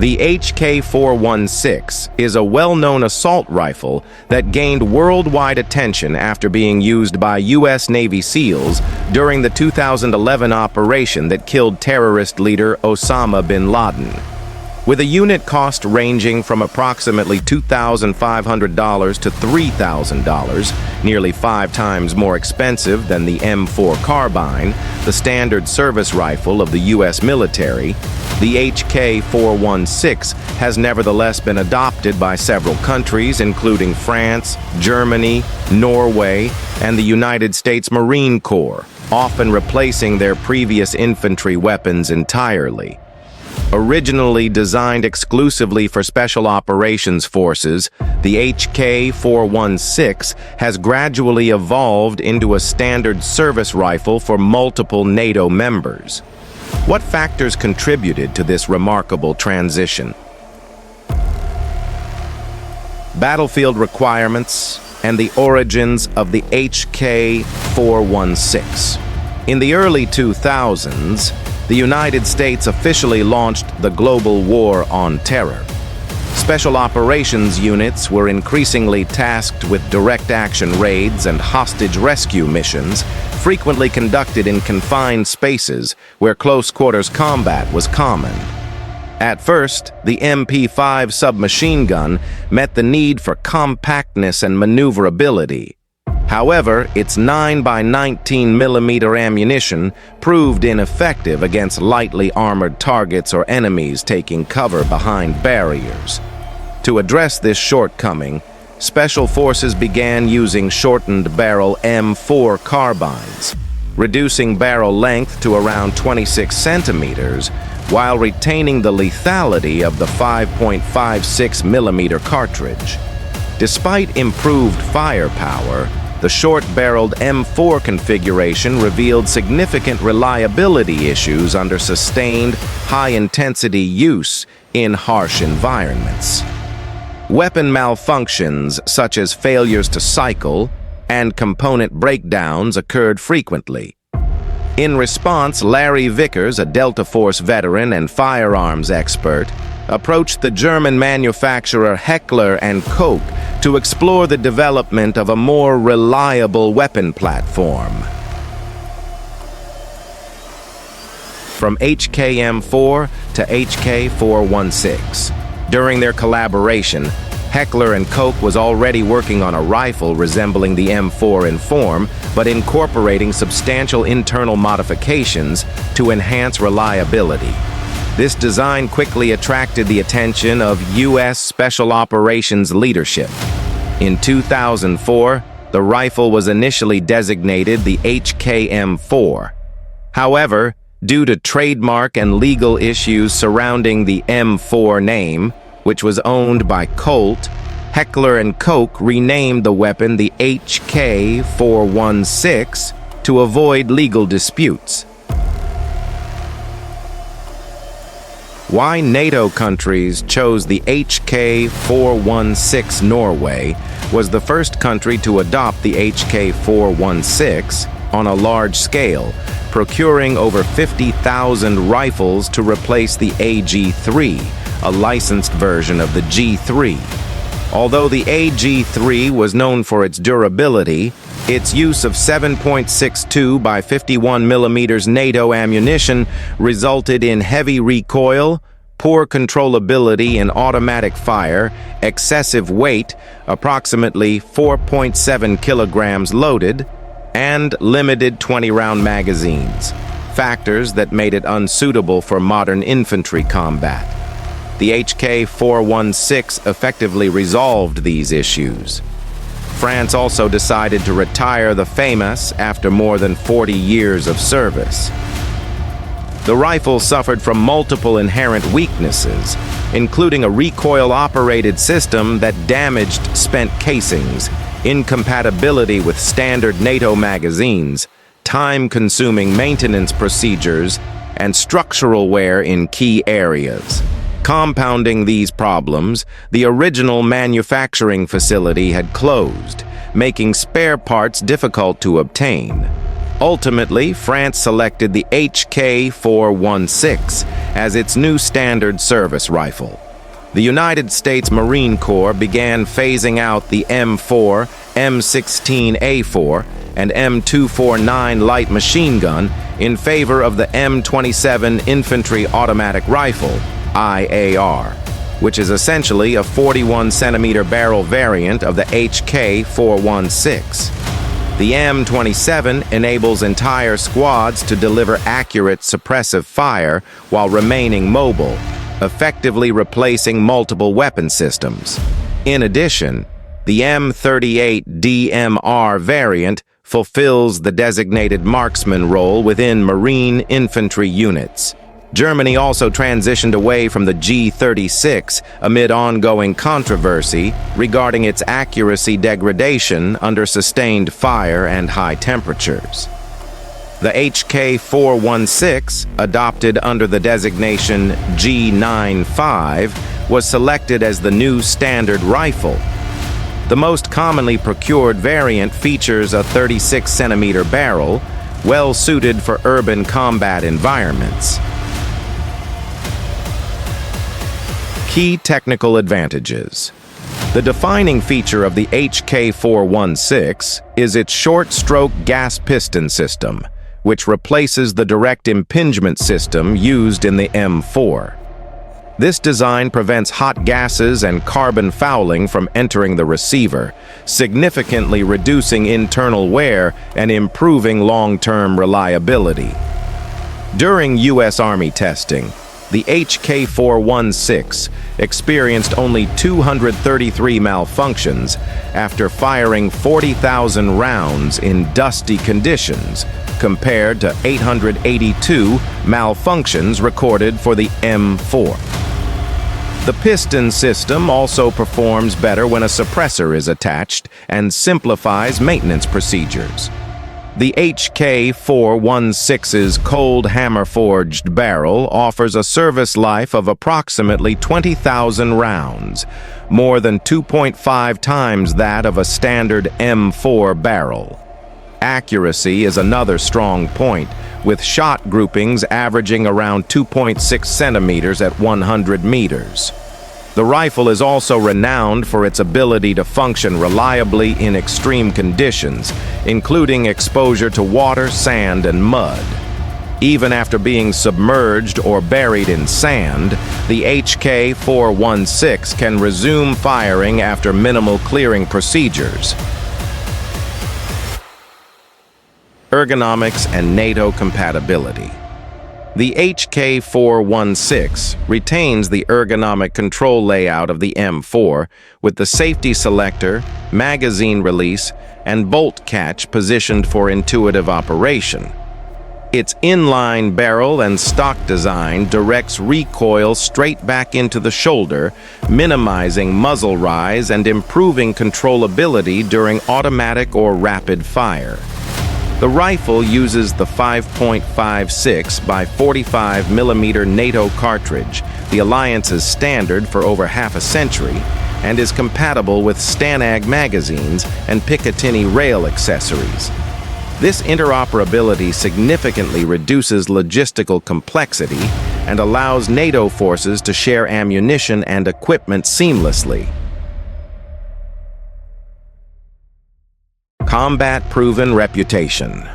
The HK416 is a well-known assault rifle that gained worldwide attention after being used by U.S. Navy SEALs during the 2011 operation that killed terrorist leader Osama bin Laden. With a unit cost ranging from approximately $2,500 to $3,000, nearly 5 times more expensive than the M4 carbine, the standard service rifle of the U.S. military, the HK416 has nevertheless been adopted by several countries, including France, Germany, Norway, and the United States Marine Corps, often replacing their previous infantry weapons entirely. Originally designed exclusively for Special Operations Forces, the HK416 has gradually evolved into a standard service rifle for multiple NATO members. What factors contributed to this remarkable transition? Battlefield requirements and the origins of the HK416. In the early 2000s, the United States officially launched the global war on terror. Special operations units were increasingly tasked with direct action raids and hostage rescue missions, frequently conducted in confined spaces where close-quarters combat was common. At first, the MP5 submachine gun met the need for compactness and maneuverability. However, its 9x19mm ammunition proved ineffective against lightly armored targets or enemies taking cover behind barriers. To address this shortcoming, Special Forces began using shortened barrel M4 carbines, reducing barrel length to around 26 centimeters while retaining the lethality of the 5.56mm cartridge. Despite improved firepower, the short-barreled M4 configuration revealed significant reliability issues under sustained, high-intensity use in harsh environments. Weapon malfunctions, such as failures to cycle and component breakdowns, occurred frequently. In response, Larry Vickers, a Delta Force veteran and firearms expert, approached the German manufacturer Heckler & Koch to explore the development of a more reliable weapon platform. From HKM4 to HK416. During their collaboration, Heckler & Koch was already working on a rifle resembling the M4 in form, but incorporating substantial internal modifications to enhance reliability. This design quickly attracted the attention of U.S. Special Operations leadership. In 2004, the rifle was initially designated the HKM4. However, due to trademark and legal issues surrounding the M4 name, which was owned by Colt, Heckler & Koch renamed the weapon the HK416 to avoid legal disputes. Why NATO countries chose the HK416. Norway was the first country to adopt the HK416 on a large scale, procuring over 50,000 rifles to replace the AG3, a licensed version of the G3. Although the AG3 was known for its durability, its use of 7.62 by 51mm NATO ammunition resulted in heavy recoil, poor controllability in automatic fire, excessive weight, approximately 4.7 kilograms loaded, and limited 20-round magazines, factors that made it unsuitable for modern infantry combat. The HK416 effectively resolved these issues. France also decided to retire the FAMAS after more than 40 years of service. The rifle suffered from multiple inherent weaknesses, including a recoil-operated system that damaged spent casings, incompatibility with standard NATO magazines, time-consuming maintenance procedures, and structural wear in key areas. Compounding these problems, the original manufacturing facility had closed, making spare parts difficult to obtain. Ultimately, France selected the HK416 as its new standard service rifle. The United States Marine Corps began phasing out the M4, M16A4, and M249 light machine gun in favor of the M27 Infantry Automatic Rifle, IAR, which is essentially a 41-centimeter barrel variant of the HK416. The M27 enables entire squads to deliver accurate suppressive fire while remaining mobile, effectively replacing multiple weapon systems. In addition, the M38 DMR variant fulfills the designated marksman role within Marine infantry units. Germany also transitioned away from the G36 amid ongoing controversy regarding its accuracy degradation under sustained fire and high temperatures. The HK416, adopted under the designation G95, was selected as the new standard rifle. The most commonly procured variant features a 36-centimeter barrel, well suited for urban combat environments. Key technical advantages. The defining feature of the HK416 is its short-stroke gas piston system, which replaces the direct impingement system used in the M4. This design prevents hot gases and carbon fouling from entering the receiver, significantly reducing internal wear and improving long-term reliability. During U.S. Army testing, the HK416 experienced only 233 malfunctions after firing 40,000 rounds in dusty conditions, compared to 882 malfunctions recorded for the M4. The piston system also performs better when a suppressor is attached and simplifies maintenance procedures. The HK416's cold hammer-forged barrel offers a service life of approximately 20,000 rounds, more than 2.5 times that of a standard M4 barrel. Accuracy is another strong point, with shot groupings averaging around 2.6 centimeters at 100 meters. The rifle is also renowned for its ability to function reliably in extreme conditions, including exposure to water, sand, and mud. Even after being submerged or buried in sand, the HK416 can resume firing after minimal clearing procedures. Ergonomics and NATO compatibility. The HK416 retains the ergonomic control layout of the M4 with the safety selector, magazine release, and bolt catch positioned for intuitive operation. Its inline barrel and stock design directs recoil straight back into the shoulder, minimizing muzzle rise and improving controllability during automatic or rapid fire. The rifle uses the 5.56 by 45 mm NATO cartridge, the Alliance's standard for over half a century, and is compatible with Stanag magazines and Picatinny rail accessories. This interoperability significantly reduces logistical complexity and allows NATO forces to share ammunition and equipment seamlessly. Combat-proven reputation.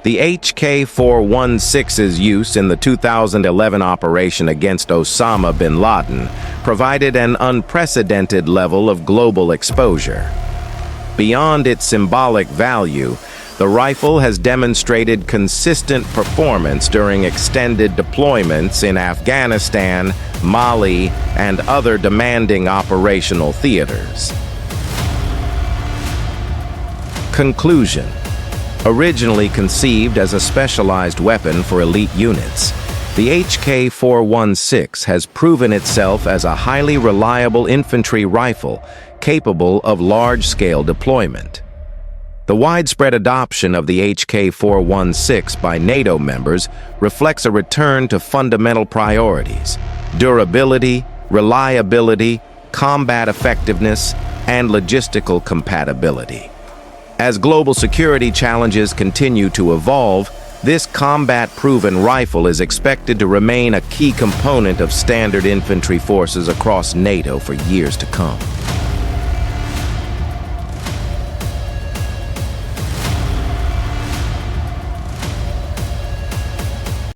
The HK416's use in the 2011 operation against Osama bin Laden provided an unprecedented level of global exposure. Beyond its symbolic value, the rifle has demonstrated consistent performance during extended deployments in Afghanistan, Mali, and other demanding operational theaters. Conclusion. Originally conceived as a specialized weapon for elite units, the HK416 has proven itself as a highly reliable infantry rifle capable of large-scale deployment. The widespread adoption of the HK416 by NATO members reflects a return to fundamental priorities: durability, reliability, combat effectiveness, and logistical compatibility. As global security challenges continue to evolve, this combat-proven rifle is expected to remain a key component of standard infantry forces across NATO for years to come.